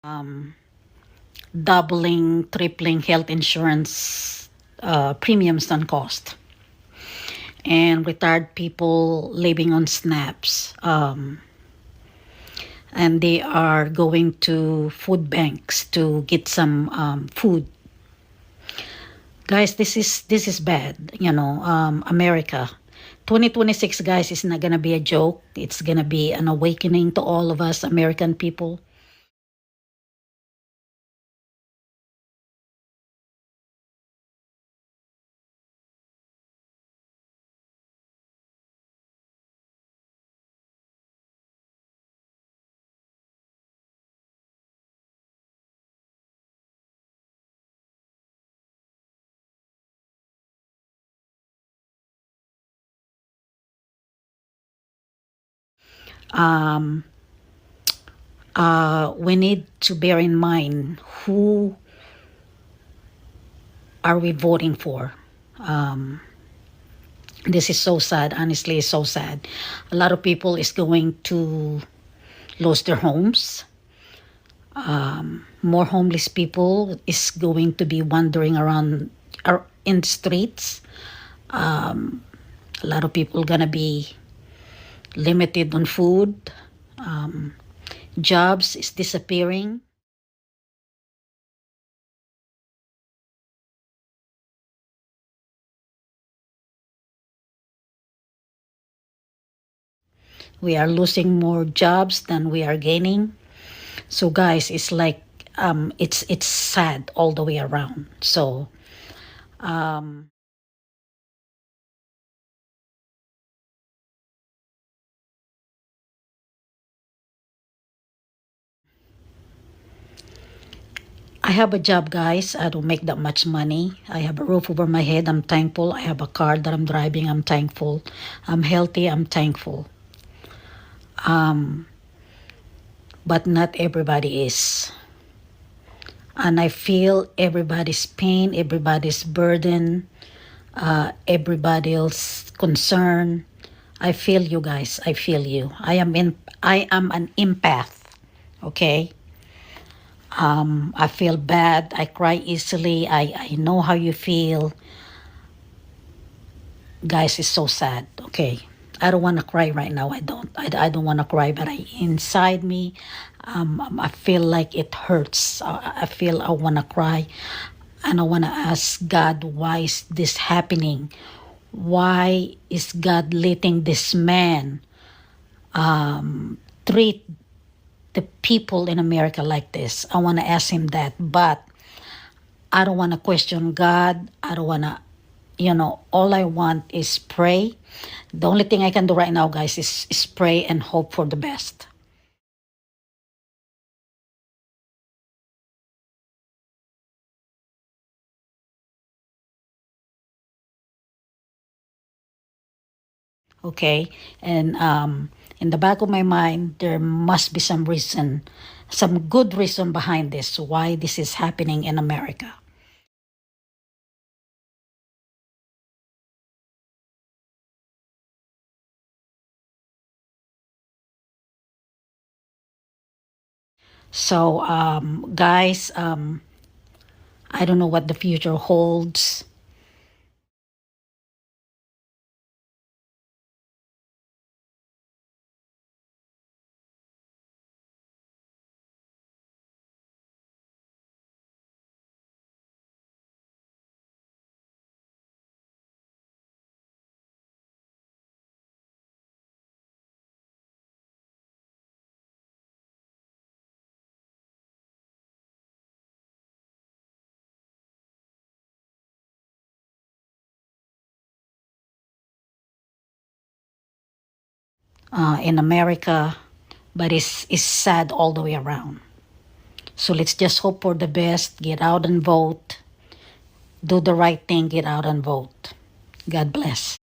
um, doubling, tripling health insurance premiums and cost, and retired people living on snaps, and they are going to food banks to get some food. Guys, this is bad. America 2026, guys, is not gonna be a joke. It's gonna be an awakening to all of us American people. um we need to bear in mind who are we voting for. um this is so sad. Honestly, it's so sad. A lot of people is going to lose their homes. More homeless people is going to be wandering around in the streets. A lot of people gonna be limited on food. Jobs is disappearing. We are losing more jobs than we are gaining. So guys, it's like it's sad all the way around. So um I have a job, guys. I don't make that much money. I have a roof over my head. I'm thankful. I have a car that I'm driving. I'm thankful. I'm healthy. I'm thankful. But not everybody is. And I feel everybody's pain, everybody's burden, everybody's concern. I feel you guys. I feel you. I am an empath. Okay. I feel bad. I cry easily. I know how you feel. Guys, it's so sad. Okay. I don't want to cry right now. I don't want to cry, but inside me, I feel like it hurts. I feel I want to cry, and I want to ask God, why is this happening? Why is God letting this man treat the people in America like this? I want to ask him that, but I don't want to question God. I don't want to, all I want is pray. The only thing I can do right now, guys, is pray and hope for the best. Okay? And in the back of my mind, there must be some reason, some good reason behind this, why this is happening in America. So, guys, I don't know what the future holds. In America, but it's sad all the way around. So let's just hope for the best, get out and vote, do the right thing, get out and vote. God bless.